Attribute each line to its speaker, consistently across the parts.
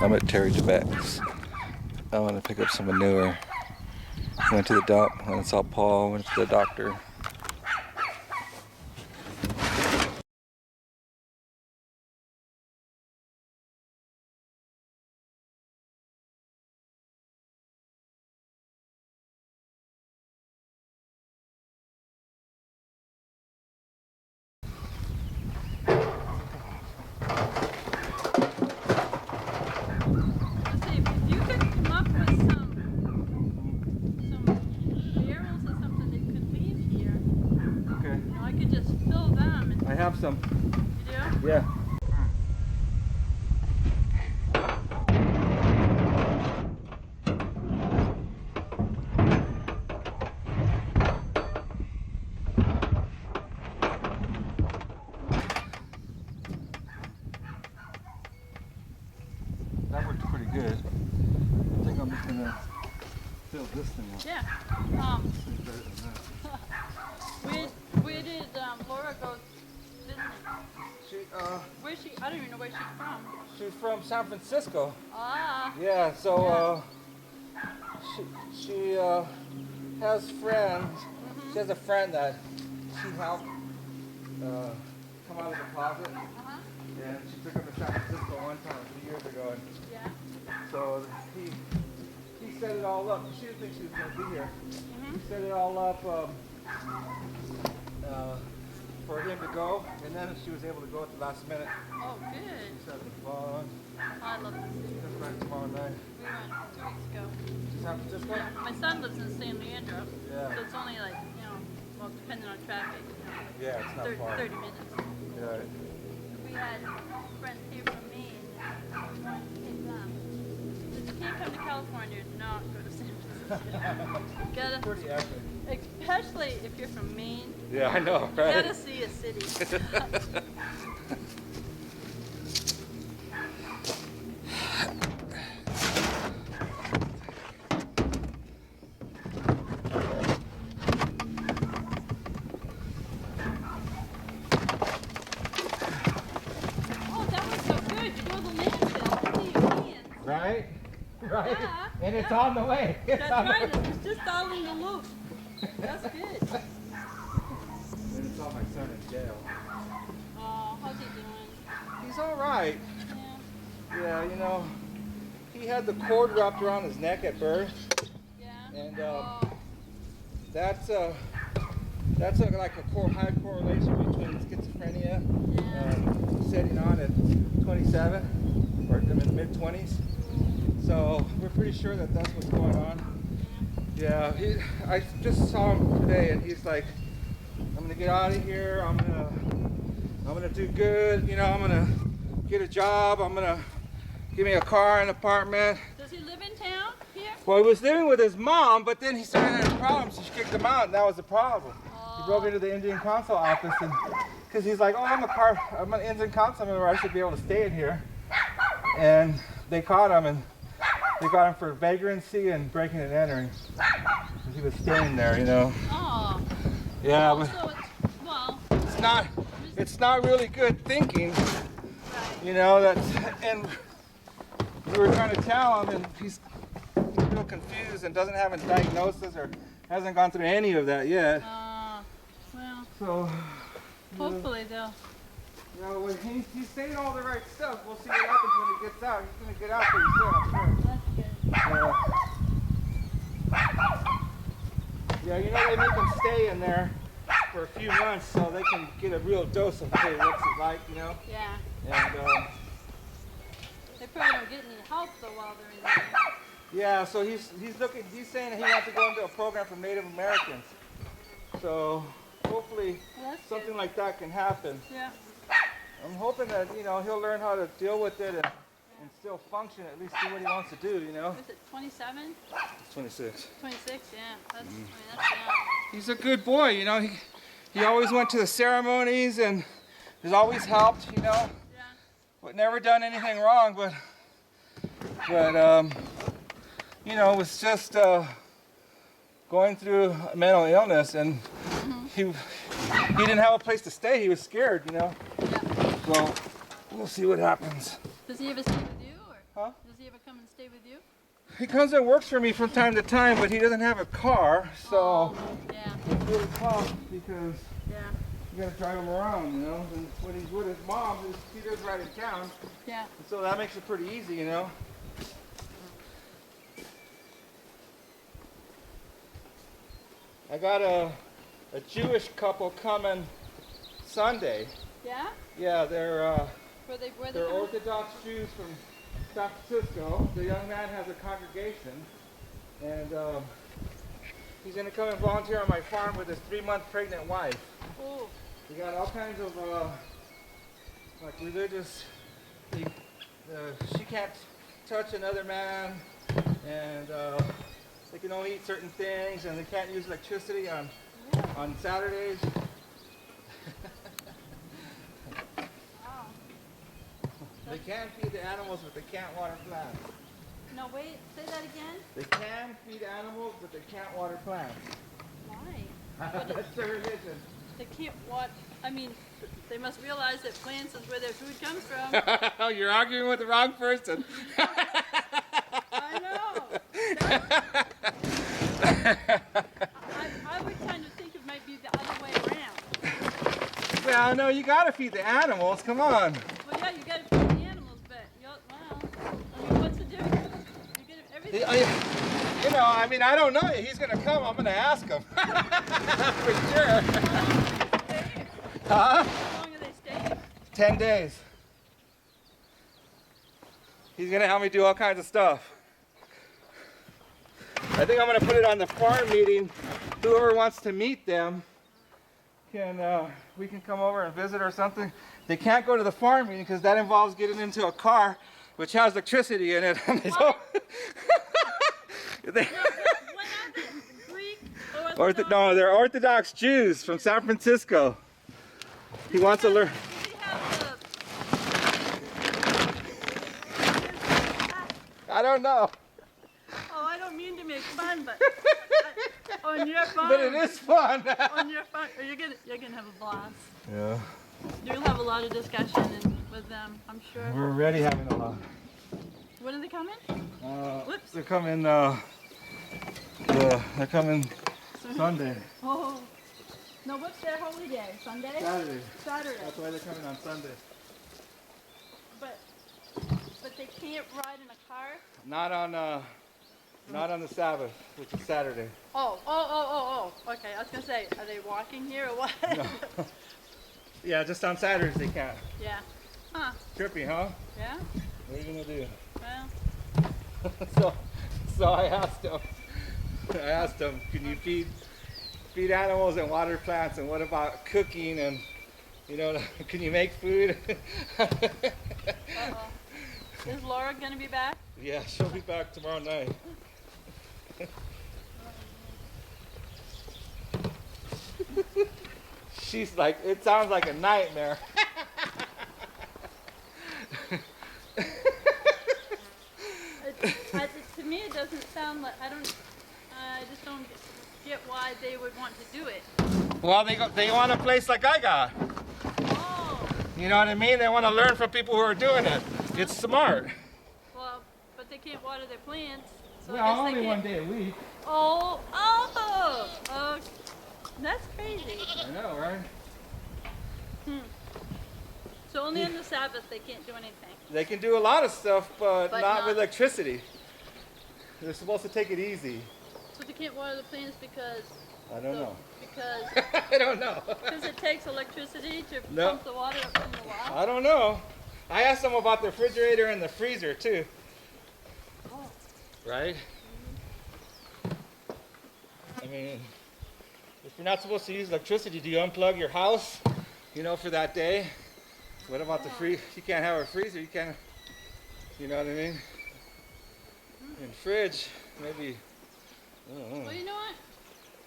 Speaker 1: I'm at DeBeck's. I want to pick up some manure. Went to the dump, went and saw Paul, went to the doctor. I have some.
Speaker 2: You do?
Speaker 1: Yeah. That worked pretty good. I think I'm just gonna fill this thing up.
Speaker 2: Yeah. Where did Laura go visiting? Where's she? I don't even know where she's from.
Speaker 1: She's from San Francisco.
Speaker 2: Ah.
Speaker 1: Yeah, so she has friends. Mm-hmm. She has a friend that she helped come out of the closet.
Speaker 2: Uh-huh.
Speaker 1: And she took him to San Francisco one time a few years ago. And
Speaker 2: yeah.
Speaker 1: So he set it all up. She didn't think she was going to be here.
Speaker 2: Mm-hmm.
Speaker 1: He set it all up for him to go, and then she was able to go at the last minute.
Speaker 2: Oh, good.
Speaker 1: She's having fun.
Speaker 2: I love this.
Speaker 1: Just back tomorrow night.
Speaker 2: We went 2 weeks ago.
Speaker 1: To San Francisco?
Speaker 2: Yeah. My son lives in San Leandro.
Speaker 1: Yeah.
Speaker 2: So it's only like, well, depending on traffic,
Speaker 1: Yeah, it's not far.
Speaker 2: 30 minutes.
Speaker 1: Yeah.
Speaker 2: We had friends here from Maine that wanted to take them. If you can't come to California, do not go to San Francisco. You gotta,
Speaker 1: Pretty epic.
Speaker 2: especially if you're from Maine.
Speaker 1: Yeah, I know,
Speaker 2: You
Speaker 1: right?
Speaker 2: gotta see a city. Oh, that was so good. You go to the landfill, see your hands.
Speaker 1: Right? Right?
Speaker 2: Yeah,
Speaker 1: And it's
Speaker 2: yeah.
Speaker 1: on the way.
Speaker 2: That's right. It's just all in the loop. That's good.
Speaker 1: And it's on my son in jail.
Speaker 2: Oh, how's he doing?
Speaker 1: He's all right.
Speaker 2: Yeah.
Speaker 1: Yeah, you know, he had the cord wrapped around his neck at birth,
Speaker 2: Yeah.
Speaker 1: and
Speaker 2: Oh.
Speaker 1: that's like a high correlation between schizophrenia setting on at 27 or in the mid-20s. So we're pretty sure that that's what's going on. Yeah, I just saw him today, and he's like, "I'm gonna get out of here. I'm gonna do good. You know, I'm gonna get a job. I'm gonna give me a car, an apartment."
Speaker 2: Does he live in town here?
Speaker 1: Well, he was living with his mom, but then he started having problems. So she kicked him out, and that was the problem. He broke into the Indian consul office, and because he's like, "Oh, I'm an Indian consul member. I should be able to stay in here." And they caught him, and they got him for vagrancy and breaking and entering. He was staying there, you know.
Speaker 2: Oh.
Speaker 1: Yeah,
Speaker 2: Oh,
Speaker 1: but
Speaker 2: so well.
Speaker 1: it's not really good thinking,
Speaker 2: Right.
Speaker 1: you know. And we were trying to tell him, and he's real confused and doesn't have a diagnosis or hasn't gone through any of that yet.
Speaker 2: Well.
Speaker 1: So
Speaker 2: Hopefully they'll.
Speaker 1: you know, when he's saying all the right stuff. We'll see what happens when he gets out. He's gonna get out pretty soon, I'm sure.
Speaker 2: That's good.
Speaker 1: Yeah, you know, they make them stay in there for a few months so they can get a real dose of, hey, what's it like, you know?
Speaker 2: Yeah.
Speaker 1: And
Speaker 2: They probably don't get any help though while they're in there.
Speaker 1: yeah, so he's saying that he wants to go into a program for Native Americans. So hopefully
Speaker 2: Well, that's
Speaker 1: something
Speaker 2: good.
Speaker 1: like that can happen.
Speaker 2: Yeah.
Speaker 1: I'm hoping that, you know, he'll learn how to deal with it and still function, at least do what he wants to do, you know?
Speaker 2: Was it 27?
Speaker 1: 26.
Speaker 2: 26, yeah. That's, I mean, that's young.
Speaker 1: He's a good boy, you know. He always went to the ceremonies and has always helped, you know.
Speaker 2: Yeah.
Speaker 1: But never done anything wrong, but you know, was just going through a mental illness, and he didn't have a place to stay. He was scared, you know.
Speaker 2: Yeah.
Speaker 1: So we'll see what happens.
Speaker 2: Does he ever stay with you or?
Speaker 1: Huh?
Speaker 2: Does he ever come and stay with you?
Speaker 1: He comes and works for me from time to time, but he doesn't have a car, so
Speaker 2: Oh, yeah,
Speaker 1: it's really tough because
Speaker 2: yeah,
Speaker 1: you gotta drive him around, you know. And when he's with his mom, he lives right in town,
Speaker 2: yeah.
Speaker 1: and so that makes it pretty easy, you know. I got a Jewish couple coming Sunday.
Speaker 2: Yeah?
Speaker 1: Yeah, they're
Speaker 2: Where they
Speaker 1: they're
Speaker 2: coming?
Speaker 1: Orthodox Jews from San Francisco. The young man has a congregation, and he's going to come and volunteer on my farm with his 3-month pregnant wife.
Speaker 2: Oh,
Speaker 1: We got all kinds of like religious. She can't touch another man, and they can only eat certain things, and they can't use electricity on Saturdays.
Speaker 2: wow.
Speaker 1: They can feed the animals, but they can't water plants.
Speaker 2: No, wait, say that again?
Speaker 1: They can feed animals, but they can't water plants.
Speaker 2: Why?
Speaker 1: That's their religion.
Speaker 2: They can't watch. I mean, they must realize that plants is where their food comes from.
Speaker 1: Oh, you're arguing with the wrong person.
Speaker 2: I know. I would kind of think it might be the other way around.
Speaker 1: Well, no, you gotta feed the animals. Come on.
Speaker 2: Well, yeah, you got to feed the animals, but well, I mean, what's the difference? You get everything.
Speaker 1: You know, I mean, I don't know. He's gonna come. I'm gonna ask him. For sure. Huh?
Speaker 2: How long are they staying?
Speaker 1: 10 days. He's gonna help me do all kinds of stuff. I think I'm gonna put it on the farm meeting. Whoever wants to meet them we can come over and visit or something. They can't go to the farm meeting because that involves getting into a car which has electricity in it. And they don't.
Speaker 2: What are they? Greek? Orthodox?
Speaker 1: No, they're Orthodox Jews from San Francisco. He wants to learn.
Speaker 2: Does he have
Speaker 1: I don't know.
Speaker 2: Oh, I don't mean to make fun, but on your farm.
Speaker 1: But it is fun.
Speaker 2: On your farm, you're gonna have a blast.
Speaker 1: Yeah.
Speaker 2: You'll have a lot of discussion with them, I'm sure.
Speaker 1: We're already having a lot.
Speaker 2: When are they coming? Whoops.
Speaker 1: They're coming. They're coming Sunday.
Speaker 2: Oh. No, what's their holy day? Sunday?
Speaker 1: Saturday.
Speaker 2: Saturday.
Speaker 1: That's why they're coming on Sunday.
Speaker 2: But they can't ride in a car?
Speaker 1: Not on the Sabbath, which is Saturday.
Speaker 2: Oh. Okay, I was gonna say, are they walking here or what?
Speaker 1: No. Yeah, just on Saturdays they can't.
Speaker 2: Yeah. Huh.
Speaker 1: Trippy, huh?
Speaker 2: Yeah?
Speaker 1: What are you gonna do?
Speaker 2: Well.
Speaker 1: So I asked him, can you feed animals and water plants, and what about cooking, and can you make food?
Speaker 2: Uh-oh. Is Laura gonna be back?
Speaker 1: Yeah, she'll be back tomorrow night. She's like, it sounds like a nightmare.
Speaker 2: To me, it doesn't sound like I just don't get why they would want to do it.
Speaker 1: Well, they want a place like I got.
Speaker 2: Oh.
Speaker 1: You know what I mean? They want to learn from people who are doing it. It's smart.
Speaker 2: Well, but they can't water their plants. So
Speaker 1: Well,
Speaker 2: I guess
Speaker 1: only
Speaker 2: they
Speaker 1: one
Speaker 2: can't.
Speaker 1: day a week.
Speaker 2: Oh. That's crazy.
Speaker 1: I know, right?
Speaker 2: So only on the Sabbath they can't do anything.
Speaker 1: They can do a lot of stuff, but not with
Speaker 2: not-
Speaker 1: electricity. They're supposed to take it easy.
Speaker 2: So they can't water the plants because.
Speaker 1: I don't know.
Speaker 2: Because.
Speaker 1: I don't know.
Speaker 2: Because it takes electricity to
Speaker 1: No.
Speaker 2: pump the water up from the well.
Speaker 1: I don't know. I asked them about the refrigerator and the freezer too.
Speaker 2: Oh.
Speaker 1: Right? I mean, if you're not supposed to use electricity, do you unplug your house, for that day? What about the freezer? You can't have a freezer. You can't, you know what I mean? And fridge, maybe. I don't know.
Speaker 2: Well, you know what?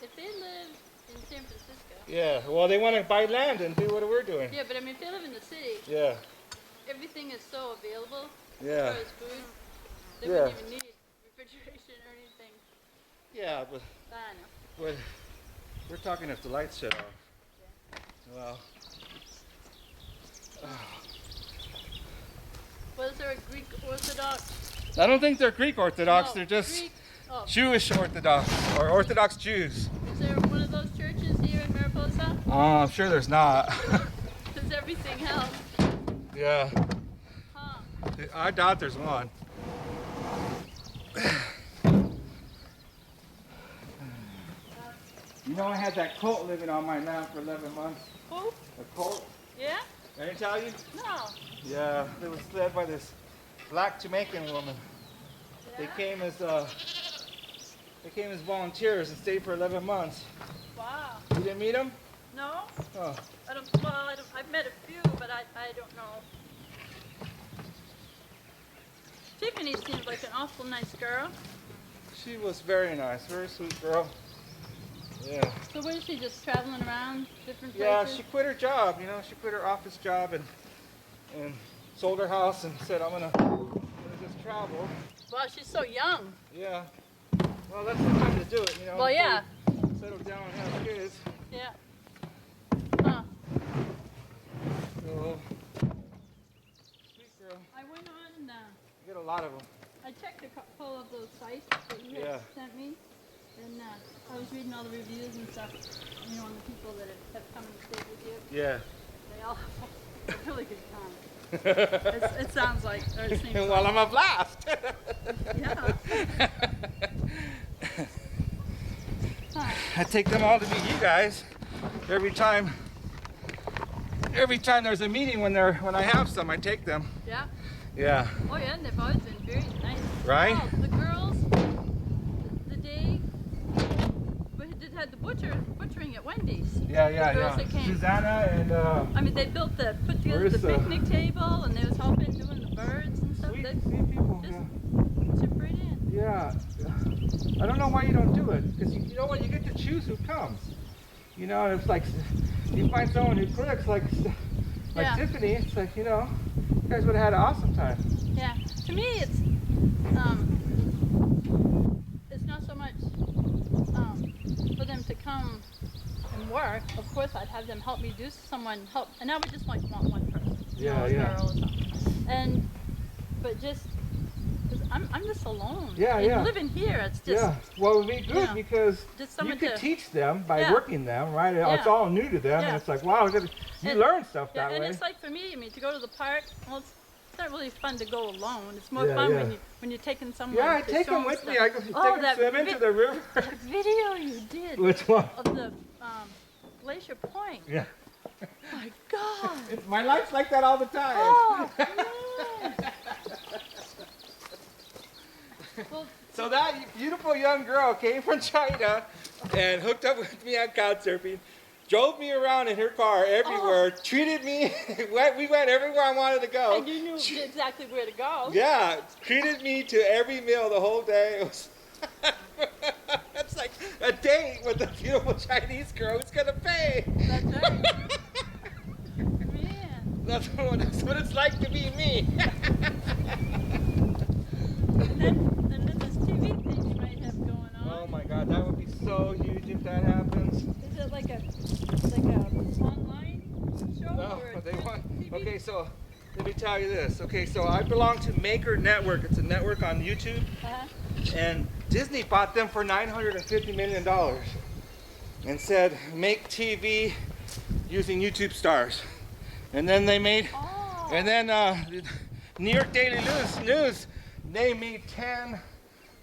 Speaker 2: If they live in San Francisco.
Speaker 1: Yeah, well, they want to buy land and do what we're doing.
Speaker 2: Yeah, but I mean, if they live in the city,
Speaker 1: Yeah,
Speaker 2: everything is so available
Speaker 1: yeah,
Speaker 2: as far as food, they
Speaker 1: Yeah.
Speaker 2: wouldn't even need refrigeration or anything.
Speaker 1: yeah, but
Speaker 2: I know.
Speaker 1: we're talking if the lights shut off. Well,
Speaker 2: Was there a Greek Orthodox?
Speaker 1: I don't think they're Greek Orthodox.
Speaker 2: No,
Speaker 1: They're just
Speaker 2: Greek, oh,
Speaker 1: Jewish Orthodox or Orthodox Jews.
Speaker 2: is there one of those churches here in Mariposa?
Speaker 1: I'm sure there's not.
Speaker 2: There's everything else.
Speaker 1: Yeah.
Speaker 2: Huh.
Speaker 1: I doubt there's one. You know, I had that colt living on my land for 11 months.
Speaker 2: Who?
Speaker 1: A colt.
Speaker 2: Yeah?
Speaker 1: I didn't tell you?
Speaker 2: No.
Speaker 1: Yeah, it was led by this black Jamaican woman.
Speaker 2: Yeah?
Speaker 1: They came as volunteers and stayed for 11 months.
Speaker 2: Wow.
Speaker 1: You didn't meet them?
Speaker 2: No?
Speaker 1: Oh.
Speaker 2: I've met a few, but I don't know. Tiffany seems like an awful nice girl.
Speaker 1: She was very nice, very sweet girl. Yeah.
Speaker 2: So where is she, just traveling around different places?
Speaker 1: Yeah, she quit her job, you know, she quit her office job and sold her house and said, I'm gonna just travel.
Speaker 2: Wow, she's so young.
Speaker 1: Yeah. Well, that's the time to do it, you know.
Speaker 2: Well, yeah.
Speaker 1: Settle down and have kids.
Speaker 2: Yeah. Huh.
Speaker 1: So, sweet girl.
Speaker 2: I went on and
Speaker 1: You get a lot of them.
Speaker 2: I checked a couple of those sites that you had sent me, and I was reading all the reviews and stuff, you know, on the people that have come and stayed with you.
Speaker 1: Yeah.
Speaker 2: They all have a really good time. It sounds like, or it seems
Speaker 1: Well,
Speaker 2: like.
Speaker 1: I'm a blast.
Speaker 2: Yeah. Huh.
Speaker 1: I take them all to meet you guys every time. Every time there's a meeting when I have some, I take them.
Speaker 2: Yeah.
Speaker 1: Yeah.
Speaker 2: Oh yeah, and they've always been very nice.
Speaker 1: Right?
Speaker 2: Oh, the girls, the day we had the butchering at Wendy's.
Speaker 1: Yeah,
Speaker 2: The girls that came.
Speaker 1: Susanna and
Speaker 2: I mean, they put together the
Speaker 1: Marissa.
Speaker 2: picnic table, and they was helping doing the birds and stuff.
Speaker 1: sweet
Speaker 2: They
Speaker 1: people.
Speaker 2: just
Speaker 1: Yeah.
Speaker 2: chip right in.
Speaker 1: Yeah. I don't know why you don't do it, because you know what, you get to choose who comes. You know, it's like you find someone who clicks, like
Speaker 2: Yeah.
Speaker 1: Tiffany. It's like, you know, you guys would have had an awesome time.
Speaker 2: Yeah. To me, it's not so much for them to come and work. Of course, I'd have them help me do help, and I would just like want one person. You know, a girl or something. But just. 'Cause I'm just alone.
Speaker 1: Yeah,
Speaker 2: and
Speaker 1: yeah.
Speaker 2: living here, it's just.
Speaker 1: Yeah, well, it would be good
Speaker 2: Yeah.
Speaker 1: because
Speaker 2: Just
Speaker 1: you
Speaker 2: someone
Speaker 1: could
Speaker 2: to-
Speaker 1: teach them by
Speaker 2: Yeah.
Speaker 1: working them, right?
Speaker 2: Yeah.
Speaker 1: It's all new to them,
Speaker 2: Yeah.
Speaker 1: and it's like, wow, you
Speaker 2: And-
Speaker 1: learn stuff
Speaker 2: Yeah,
Speaker 1: that
Speaker 2: and
Speaker 1: way.
Speaker 2: it's like for me, I mean, to go to the park, well, it's not really fun to go alone. It's more
Speaker 1: Yeah,
Speaker 2: fun
Speaker 1: yeah.
Speaker 2: when you're taking someone.
Speaker 1: Yeah, I
Speaker 2: to
Speaker 1: take
Speaker 2: show
Speaker 1: them
Speaker 2: 'em
Speaker 1: with
Speaker 2: stuff.
Speaker 1: me. I go take them
Speaker 2: that
Speaker 1: swim into the river.
Speaker 2: that video you did
Speaker 1: Which one?
Speaker 2: of the Glacier Point.
Speaker 1: Yeah.
Speaker 2: My God.
Speaker 1: My life's like that all the time.
Speaker 2: Oh, man. Well,
Speaker 1: So that beautiful young girl came from China and hooked up with me on couch surfing, drove me around in her car everywhere, treated me, we went everywhere I wanted to go.
Speaker 2: and you knew exactly where to go.
Speaker 1: Yeah, treated me to every meal the whole day. It was it's like a date with a beautiful Chinese girl who's gonna pay.
Speaker 2: That's right. Man.
Speaker 1: That's what it's like to be me.
Speaker 2: And then this TV thing you might have going on.
Speaker 1: Oh my God, that would be so huge if that happens.
Speaker 2: Is it like a online show
Speaker 1: No,
Speaker 2: or a
Speaker 1: they want.
Speaker 2: TV?
Speaker 1: Okay, so let me tell you this. Okay, so I belong to Maker Network. It's a network on YouTube,
Speaker 2: Uh-huh.
Speaker 1: and Disney bought them for $950 million, and said make TV using YouTube stars. And then they made,
Speaker 2: Oh.
Speaker 1: and then New York Daily News named me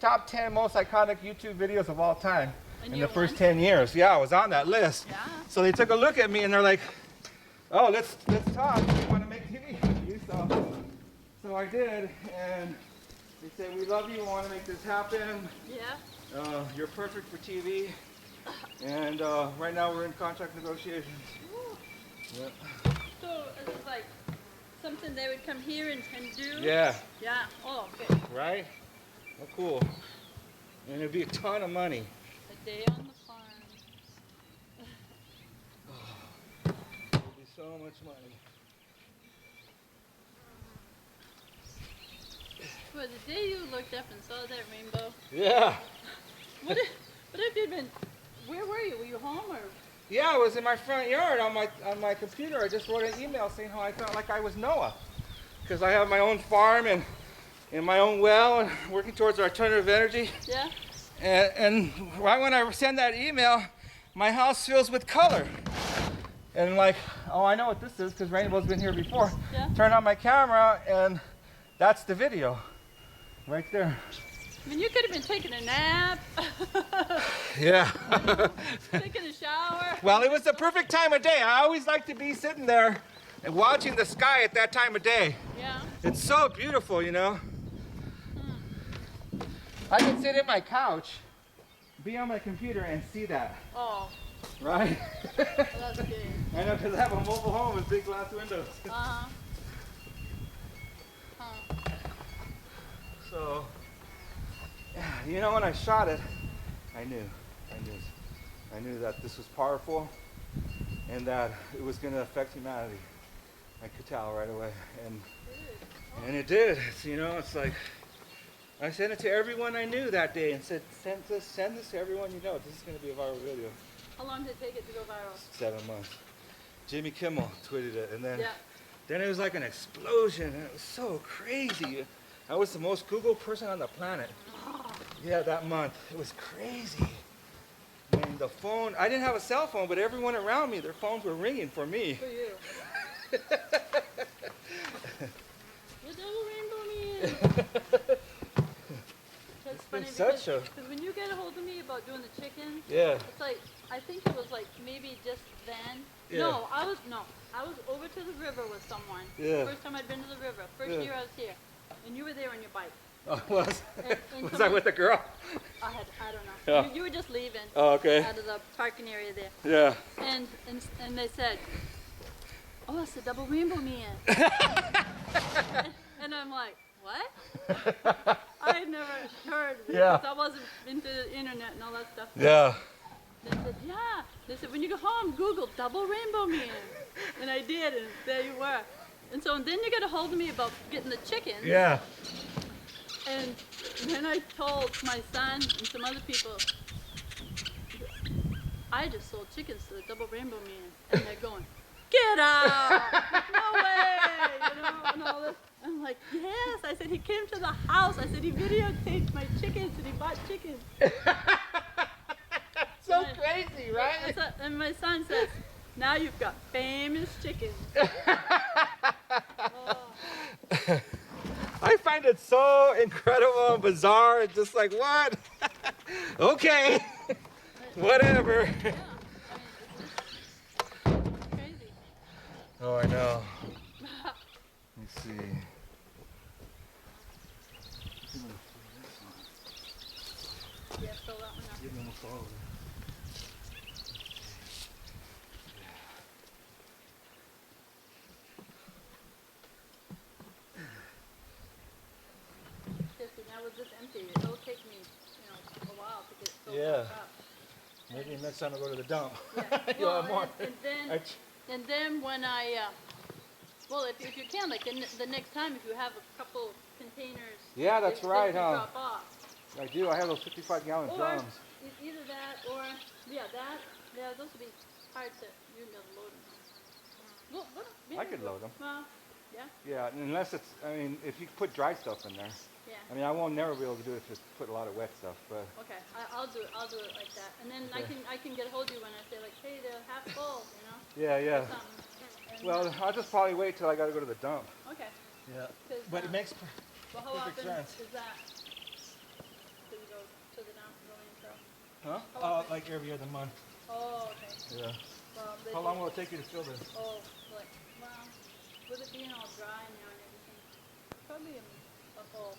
Speaker 1: top 10 most iconic YouTube videos of all time
Speaker 2: And
Speaker 1: in
Speaker 2: you're
Speaker 1: the first
Speaker 2: one?
Speaker 1: 10 years. Yeah, I was on that list.
Speaker 2: Yeah.
Speaker 1: So they took a look at me and they're like, oh, let's talk. We want to make TV with you. So I did, and they said, we love you. We want to make this happen.
Speaker 2: Yeah.
Speaker 1: You're perfect for TV. And right now we're in contract negotiations.
Speaker 2: Ooh.
Speaker 1: Yep.
Speaker 2: So it's like something they would come here and do?
Speaker 1: Yeah,
Speaker 2: Yeah. Oh, okay.
Speaker 1: right? Oh, cool. And it'd be a ton of money.
Speaker 2: A day on the farm.
Speaker 1: It'd be so much money.
Speaker 2: Well, the day you looked up and saw that rainbow,
Speaker 1: Yeah.
Speaker 2: what if you'd been, where were you? Were you home or?
Speaker 1: Yeah, I was in my front yard on my computer. I just wrote an email saying how I felt like I was Noah. because I have my own farm and my own well and working towards alternative energy.
Speaker 2: Yeah.
Speaker 1: And right when I send that email, my house fills with color. And like, oh, I know what this is because Rainbow's been here before.
Speaker 2: Yeah.
Speaker 1: Turn on my camera and that's the video right there.
Speaker 2: I mean, you could have been taking a nap.
Speaker 1: Yeah.
Speaker 2: Taking a shower.
Speaker 1: Well, it was the perfect time of day. I always like to be sitting there and watching the sky at that time of day.
Speaker 2: Yeah.
Speaker 1: It's so beautiful, you know. I can sit in my couch, be on my computer and see that.
Speaker 2: Oh.
Speaker 1: Right?
Speaker 2: Well, that's good.
Speaker 1: I know, because I have a mobile home with big glass windows.
Speaker 2: Uh-huh.
Speaker 1: So, yeah, you know, when I shot it, I knew that this was powerful and that it was going to affect humanity. I could tell right away, and it did. It's, you know, it's like I sent it to everyone I knew that day and said, send this to everyone you know. This is going to be a viral video.
Speaker 2: How long did it take it to go viral?
Speaker 1: 7 months. Jimmy Kimmel tweeted it, and then
Speaker 2: Yeah.
Speaker 1: it was like an explosion, and it was so crazy. I was the most Googled person on the planet. Yeah, that month. It was crazy. I mean, the phone, I didn't have a cell phone, but everyone around me, their phones were ringing for me.
Speaker 2: For you. The double rainbow man. That's funny
Speaker 1: such
Speaker 2: because when you get a hold of me about doing the chicken,
Speaker 1: Yeah.
Speaker 2: it's like, I think it was like maybe just then.
Speaker 1: Yeah.
Speaker 2: No, I was over to the river with someone.
Speaker 1: Yeah.
Speaker 2: First time I'd been to the river. First
Speaker 1: Yeah.
Speaker 2: year I was here. And you were there on your bike.
Speaker 1: Oh, was
Speaker 2: And
Speaker 1: was I with a girl?
Speaker 2: I don't know.
Speaker 1: Yeah.
Speaker 2: You were just leaving
Speaker 1: Oh, okay.
Speaker 2: out of the parking area there.
Speaker 1: Yeah.
Speaker 2: And they said, oh, it's the double rainbow man. and I'm like, what? I had never heard of it.
Speaker 1: Yeah.
Speaker 2: 'Cause I wasn't into the internet and all that stuff.
Speaker 1: Yeah.
Speaker 2: They said, yeah. They said, when you go home, Google double rainbow man. And I did, and there you were. And so then you got a hold of me about getting the chickens.
Speaker 1: Yeah.
Speaker 2: And then I told my son and some other people, I just sold chickens to the double rainbow man. And they're going, get out! No way! You know, and all this. I'm like, yes. I said, he came to the house. I said, he videotaped my chickens and he bought chickens.
Speaker 1: So crazy, right?
Speaker 2: And my son says, now you've got famous chickens. Oh.
Speaker 1: I find it so incredible and bizarre. It's just like, what? Okay. Whatever.
Speaker 2: Yeah, I mean, it's just crazy.
Speaker 1: Oh, I know. Let me see.
Speaker 2: Yeah, fill that one up.
Speaker 1: Getting almost all of it.
Speaker 2: Now with this empty, it'll take me, a while to get it filled
Speaker 1: Yeah.
Speaker 2: back up.
Speaker 1: Maybe next time I go to the dump.
Speaker 2: Yeah.
Speaker 1: You'll
Speaker 2: Well,
Speaker 1: have more.
Speaker 2: And then when I, well, if you can, like the next time, if you have a couple containers.
Speaker 1: Yeah, that's
Speaker 2: that
Speaker 1: right,
Speaker 2: you
Speaker 1: huh?
Speaker 2: Drop off.
Speaker 1: I do. I have those 55-gallon
Speaker 2: Or
Speaker 1: drums.
Speaker 2: either that or, yeah, those would be hard to, you'd be able to load them. Well, maybe
Speaker 1: I could load them.
Speaker 2: Well, yeah,
Speaker 1: Yeah, unless it's, I mean, if you put dry stuff in there.
Speaker 2: yeah.
Speaker 1: I mean, I won't never be able to do it if you put a lot of wet stuff, but
Speaker 2: Okay, I'll do it like that. And then
Speaker 1: Okay.
Speaker 2: I can get hold of you when I say like, hey, they're half full,
Speaker 1: yeah, yeah.
Speaker 2: or something. And,
Speaker 1: Well, I'll just probably wait till I got to go to the dump.
Speaker 2: okay.
Speaker 1: Yeah.
Speaker 2: 'Cause,
Speaker 1: But it makes
Speaker 2: well, how
Speaker 1: perfect
Speaker 2: often
Speaker 1: sense.
Speaker 2: is that? Do you go to the dump, go in, so?
Speaker 1: Huh?
Speaker 2: How
Speaker 1: Oh,
Speaker 2: often?
Speaker 1: like every other month.
Speaker 2: Oh, okay.
Speaker 1: Yeah.
Speaker 2: Well,
Speaker 1: How long will it take you to fill this?
Speaker 2: Oh, like, well, with it being all dry now and everything, probably a whole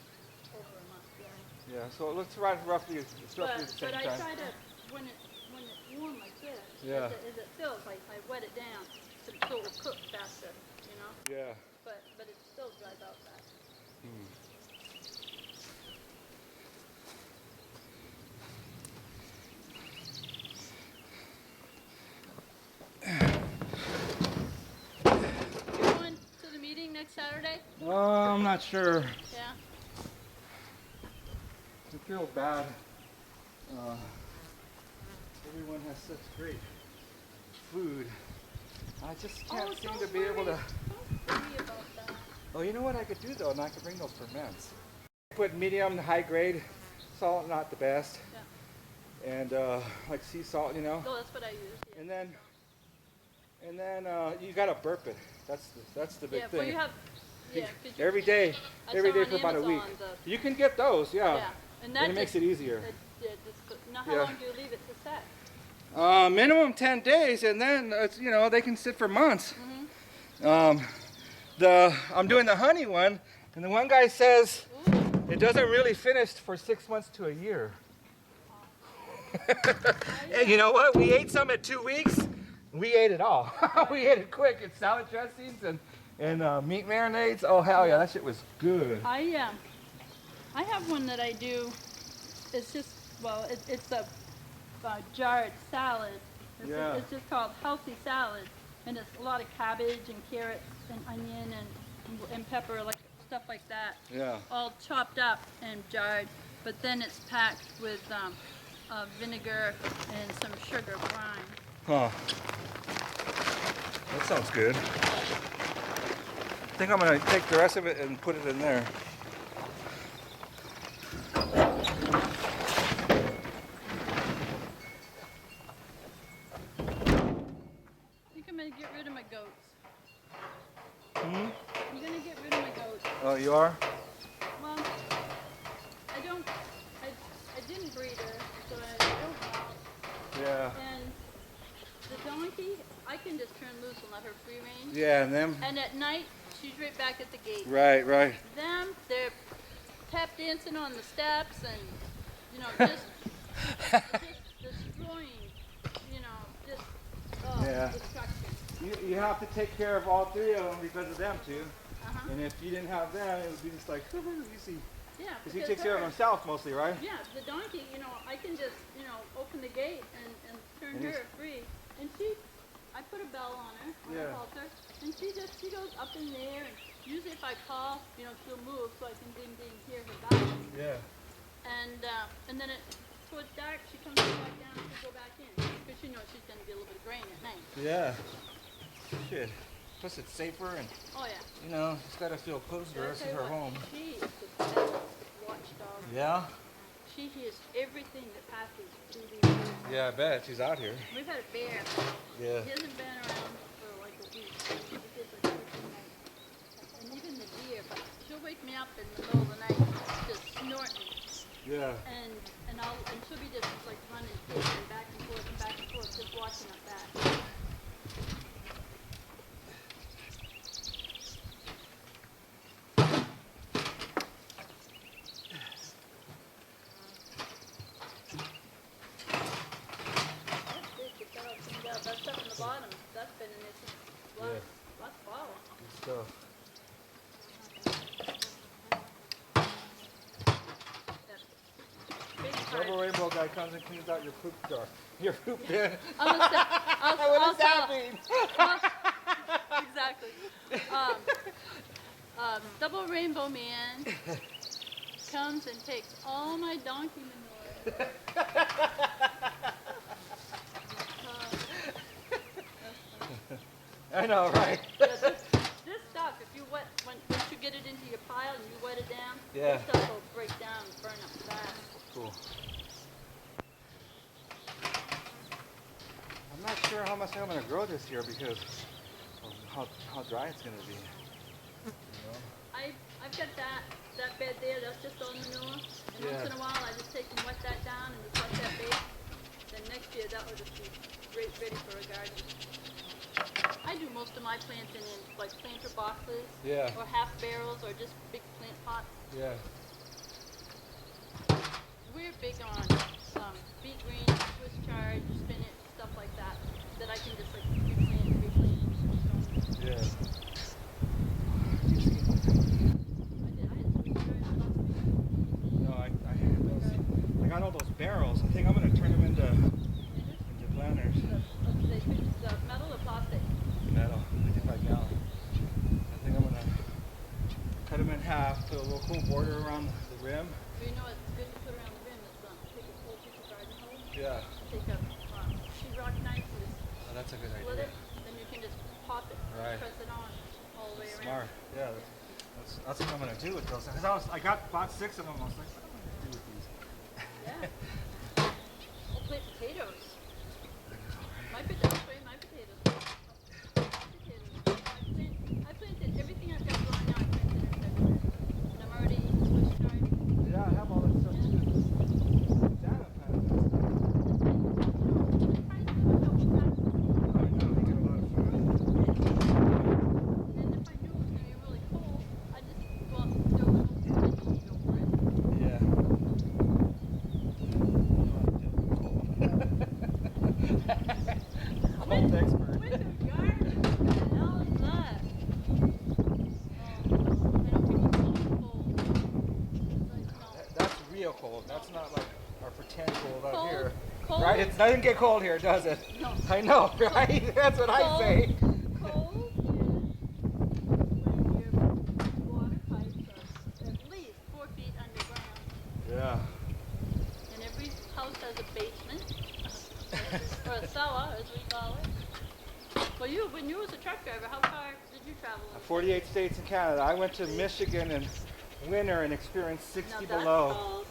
Speaker 2: over a month, yeah.
Speaker 1: Yeah, so it looks roughly the same
Speaker 2: But I
Speaker 1: time.
Speaker 2: try to, when it's warm like this,
Speaker 1: Yeah.
Speaker 2: as it fills, I wet it down so it will cook faster,
Speaker 1: Yeah.
Speaker 2: But it still dries out fast. You going to the meeting next Saturday?
Speaker 1: I'm not sure.
Speaker 2: Yeah.
Speaker 1: I feel bad. Everyone has such great food. I just can't seem to be able to.
Speaker 2: Don't worry about that.
Speaker 1: Oh, you know what I could do though, and I could bring those ferments. Put medium to high grade salt, not the best,
Speaker 2: Yeah.
Speaker 1: and like sea salt, you know.
Speaker 2: No, that's what I use. Yeah.
Speaker 1: And then you gotta burp it. That's the big
Speaker 2: Yeah,
Speaker 1: thing.
Speaker 2: well, you have. Yeah. 'Cause you,
Speaker 1: Every day
Speaker 2: I
Speaker 1: for
Speaker 2: saw
Speaker 1: about
Speaker 2: on
Speaker 1: a week.
Speaker 2: Amazon
Speaker 1: You can get those, yeah.
Speaker 2: Yeah, and that
Speaker 1: And it makes it easier.
Speaker 2: Now, how
Speaker 1: Yeah.
Speaker 2: long do you leave it to set?
Speaker 1: Minimum 10 days, and then it's, you know, they can sit for months.
Speaker 2: Mm-hmm.
Speaker 1: I'm doing the honey one, and the one guy says
Speaker 2: Ooh.
Speaker 1: it doesn't really finish for 6 months to a year. And you know what? We ate some at 2 weeks. We ate it all. We ate it quick. It's salad dressings and meat marinades. Oh hell yeah, that shit was good.
Speaker 2: I have one that I do. It's just it's a jarred salad. It's just called healthy salad, and it's a lot of cabbage and carrots and onion and pepper, like stuff like that.
Speaker 1: Yeah.
Speaker 2: All chopped up and jarred, but then it's packed with vinegar and some sugar brine.
Speaker 1: Huh. That sounds good. I think I'm gonna take the rest of it and put it in there.
Speaker 2: I think I'm gonna get rid of my goats. I'm gonna get rid of my goats.
Speaker 1: Oh, you are?
Speaker 2: Well, I didn't breed her, so I don't know.
Speaker 1: Yeah.
Speaker 2: And the donkey, I can just turn loose and let her free range.
Speaker 1: Yeah, and them.
Speaker 2: And at night, she's right back at the gate.
Speaker 1: Right, right.
Speaker 2: Them, they're tap dancing on the steps and, you know, just destroying, you know, just,
Speaker 1: Yeah.
Speaker 2: destruction.
Speaker 1: You have to take care of all three of them because of them too.
Speaker 2: Uh-huh.
Speaker 1: And if you didn't have them, it would be just like, easy.
Speaker 2: Yeah,
Speaker 1: Because he takes care of himself mostly, right?
Speaker 2: Yeah, the donkey, you know, I can just, you know, open the gate and turn
Speaker 1: And
Speaker 2: her free. And I put a bell on her, on the halter, and she goes up in there, and usually if I call, you know, she'll move so I can ding hear her back.
Speaker 1: Yeah.
Speaker 2: And then towards dark, she comes back down and she'll go back in, because she knows she's going to get a little bit of grain at night.
Speaker 1: Yeah. Shit. Plus it's safer and,
Speaker 2: Oh yeah.
Speaker 1: you know, it's got to feel close to her. This is her home.
Speaker 2: She is the best watchdog.
Speaker 1: Yeah?
Speaker 2: She hears everything that passes through these woods.
Speaker 1: Yeah, I bet. She's out here.
Speaker 2: We've had a bear.
Speaker 1: Yeah.
Speaker 2: He hasn't been around for like a week. He gets like every night. And even the deer, but she'll wake me up in the middle of the night just snorting.
Speaker 1: Yeah.
Speaker 2: And she'll be just like running, pacing back and forth, just watching up back. That stuff in the bottom, that's been in there since last fall.
Speaker 1: Good stuff.
Speaker 2: Big
Speaker 1: Double
Speaker 2: part.
Speaker 1: rainbow guy comes and cleans out your poop jar. Your poop bin.
Speaker 2: What does that
Speaker 1: mean?
Speaker 2: Exactly. Double Rainbow Man comes and takes all my donkey manure.
Speaker 1: I know, right?
Speaker 2: This stuff, if you once you get it into your pile and you wet it down,
Speaker 1: Yeah.
Speaker 2: this stuff will break down and burn up fast.
Speaker 1: Cool. I'm not sure how much I'm going to grow this year because of how dry it's going to be. You know?
Speaker 2: I've got that bed there, that's just all manure. And once in a while I just take and wet that down and just let that bake. Then next year that will just be ready for a garden. I do most of my planting in like planter boxes or half barrels or just big plant pots.
Speaker 1: Yeah.
Speaker 2: We're big on beet greens, Swiss chard, spinach, stuff like that I can just like replant.
Speaker 1: Yeah. No, I got all those barrels. I think I'm gonna turn them into planters.
Speaker 2: The metal or plastic?
Speaker 1: Metal, 55 gallon. I think I'm gonna cut them in half, put a little cool border around the rim.
Speaker 2: You know what's good to put around the rim is take a full piece of garden hose.
Speaker 1: Yeah.
Speaker 2: Take a sheetrock knife and just
Speaker 1: That's a good
Speaker 2: split
Speaker 1: idea.
Speaker 2: it. Then you can just pop it,
Speaker 1: Right.
Speaker 2: press it on all the way around.
Speaker 1: Smart. Yeah. That's what I'm gonna do with those. Cause I bought 6 of them. I was like, what am I gonna do with these?
Speaker 2: Yeah. We'll play potatoes. My potatoes. I planted everything I've got growing now. I planted in February. And I'm already starting.
Speaker 1: Yeah, I have all that stuff too. Dad planted that stuff. I know, they get a lot of food.
Speaker 2: And then if I knew it was going to be really cold, I'd just go out and do it over it.
Speaker 1: Yeah. Cold expert.
Speaker 2: Winter garden. What the hell is that? I know people call it cold. Like, no.
Speaker 1: That's real cold. That's not like our pretend cold out here.
Speaker 2: Cold?
Speaker 1: Right? It doesn't get cold here, does it?
Speaker 2: No.
Speaker 1: I know, right? That's what I say.
Speaker 2: Cold is when your water pipes are at least 4 feet underground.
Speaker 1: Yeah.
Speaker 2: And every house has a basement, or a cellar, as we call it. Well, when you was a truck driver, how far did you travel?
Speaker 1: 48 states in Canada. I went to Michigan in winter and experienced 60
Speaker 2: Now that's
Speaker 1: below.
Speaker 2: cold.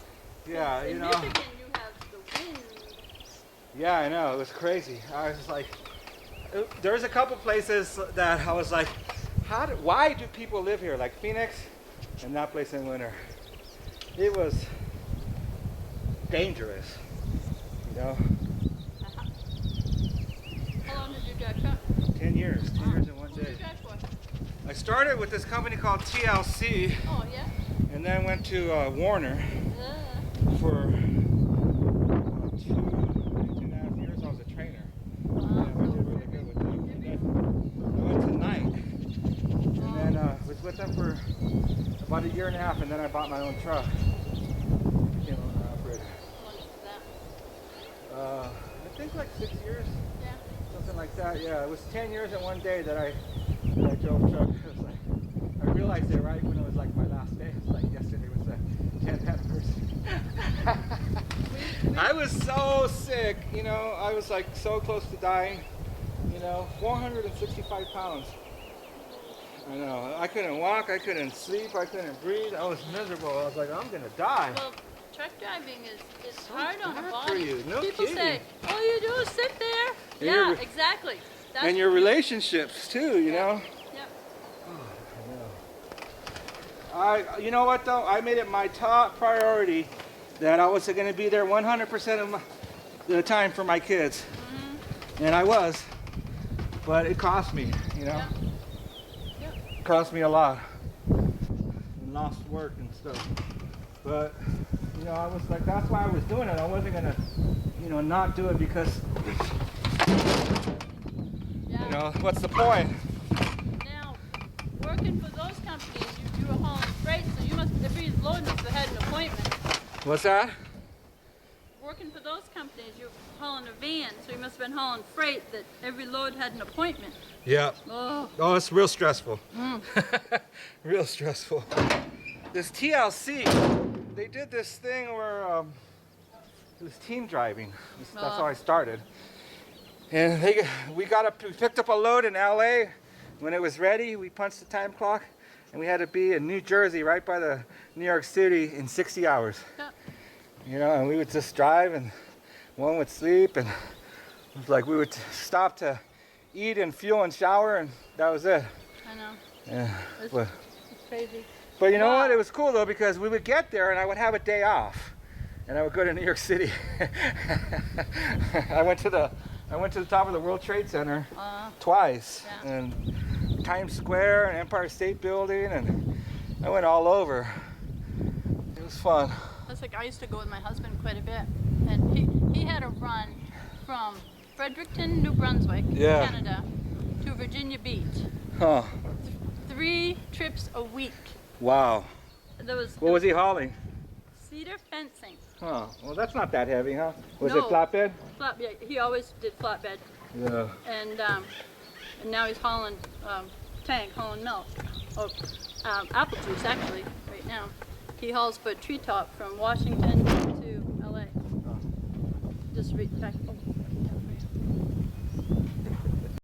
Speaker 1: Yeah,
Speaker 2: In
Speaker 1: you know.
Speaker 2: Michigan, you have the wind.
Speaker 1: Yeah, I know. It was crazy. I was like, there's a couple places that I was like, why do people live here? Like Phoenix and that place in winter. It was dangerous, you know.
Speaker 2: How long did you drive truck?
Speaker 1: 10 years. 10 years in one
Speaker 2: Who did
Speaker 1: day.
Speaker 2: you drive for?
Speaker 1: I started with this company called TLC
Speaker 2: Oh, yeah?
Speaker 1: and then went to Warner for 2.5 years. I was a trainer. Yeah, I did really good with them. And then I went to night and then was with them for about 1.5 years, and then I bought my own truck. Became an owner operator.
Speaker 2: How long is that?
Speaker 1: I think like 6 years,
Speaker 2: Yeah.
Speaker 1: something like that. Yeah, it was 10 years in one day that I drove truck. It was like, I realized it right when it was like my last day. It was like yesterday was the 10th anniversary. I was so sick, you know. I was like so close to dying, you know. 465 pounds. I know. I couldn't walk. I couldn't sleep. I couldn't breathe. I was miserable. I was like, I'm gonna die.
Speaker 2: Well, truck driving is
Speaker 1: So
Speaker 2: hard on the
Speaker 1: bad
Speaker 2: body.
Speaker 1: for you. No
Speaker 2: People
Speaker 1: kidding.
Speaker 2: say, all you do is sit there.
Speaker 1: And
Speaker 2: Yeah,
Speaker 1: your-
Speaker 2: exactly. That's
Speaker 1: And your relationships too, you know.
Speaker 2: Yep.
Speaker 1: You know what though? I made it my top priority that I was going to be there 100% of the time for my kids, and I was, but it cost me, you know.
Speaker 2: Yep.
Speaker 1: It cost me a lot, and lost work and stuff. But you know, I was like, that's why I was doing it. I wasn't gonna, you know, not do it because,
Speaker 2: Yeah.
Speaker 1: you know, what's the point?
Speaker 2: Now, working for those companies, you were hauling freight, so you must, every load must have had an appointment.
Speaker 1: What's that?
Speaker 2: Working for those companies, you're hauling a van, so you must have been hauling freight that every load had an appointment.
Speaker 1: Yeah.
Speaker 2: Oh.
Speaker 1: Oh, it's real stressful. Real stressful. This TLC, they did this thing where it was team driving. That's how I started. And we picked up a load in LA. When it was ready, we punched the time clock, and we had to be in New Jersey, right by the New York City, in 60 hours.
Speaker 2: Yeah.
Speaker 1: You know, and we would just drive, and one would sleep, and it was like we would stop to eat and fuel and shower, and that was it.
Speaker 2: I know.
Speaker 1: Yeah.
Speaker 2: It's
Speaker 1: But
Speaker 2: crazy.
Speaker 1: you know
Speaker 2: Wow.
Speaker 1: what? It was cool though, because we would get there and I would have a day off, and I would go to New York City. I went to the top of the World Trade Center twice,
Speaker 2: Yeah.
Speaker 1: and Times Square and Empire State Building, and I went all over. It was fun.
Speaker 2: That's like I used to go with my husband quite a bit, and he had a run from Fredericton, New Brunswick,
Speaker 1: Yeah.
Speaker 2: Canada, to Virginia Beach.
Speaker 1: Huh?
Speaker 2: 3 trips a week.
Speaker 1: Wow.
Speaker 2: There was
Speaker 1: What was he hauling?
Speaker 2: cedar fencing.
Speaker 1: Huh? Well, that's not that heavy, huh? Was
Speaker 2: No.
Speaker 1: it flatbed?
Speaker 2: Yeah, he always did flatbed,
Speaker 1: Yeah.
Speaker 2: and now he's hauling hauling milk, or apple juice actually right now. He hauls for Treetop from Washington to LA.
Speaker 1: Oh.
Speaker 2: Just back. Oh.